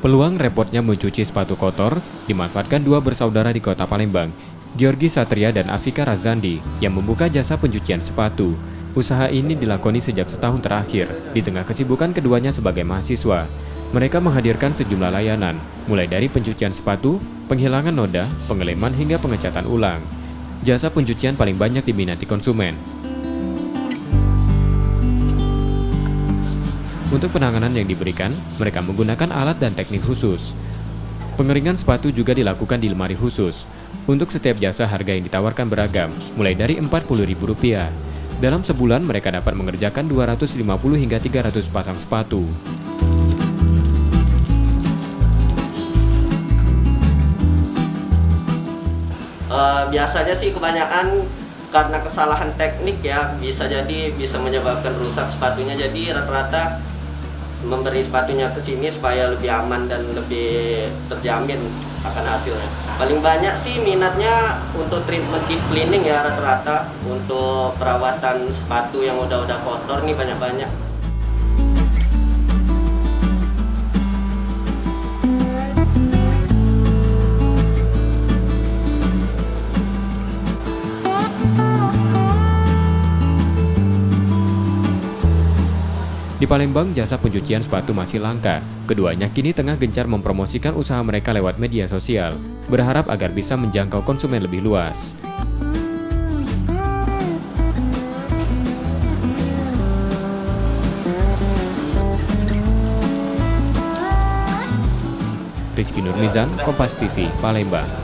Peluang repotnya mencuci sepatu kotor dimanfaatkan dua bersaudara di kota Palembang, Georgi Satria dan Afika Razandi, yang membuka jasa pencucian sepatu. Usaha ini dilakoni sejak setahun terakhir, di tengah kesibukan keduanya sebagai mahasiswa. Mereka menghadirkan sejumlah layanan, mulai dari pencucian sepatu, penghilangan noda, pengeleman hingga pengecatan ulang. Jasa pencucian paling banyak diminati konsumen. Untuk penanganan yang diberikan, mereka menggunakan alat dan teknik khusus. Pengeringan sepatu juga dilakukan di lemari khusus. Untuk setiap jasa harga yang ditawarkan beragam, mulai dari Rp40.000. Dalam sebulan mereka dapat mengerjakan 250 hingga 300 pasang sepatu. Biasanya sih kebanyakan karena kesalahan teknik ya, bisa menyebabkan rusak sepatunya. Jadi rata-rata memberi sepatunya ke sini supaya lebih aman dan lebih terjamin akan hasilnya. Paling banyak sih minatnya untuk treatment deep cleaning ya, rata-rata untuk perawatan sepatu yang udah kotor nih banyak-banyak. Di Palembang, jasa pencucian sepatu masih langka. Keduanya kini tengah gencar mempromosikan usaha mereka lewat media sosial, berharap agar bisa menjangkau konsumen lebih luas. Rizky Nurmizan, Kompas TV, Palembang.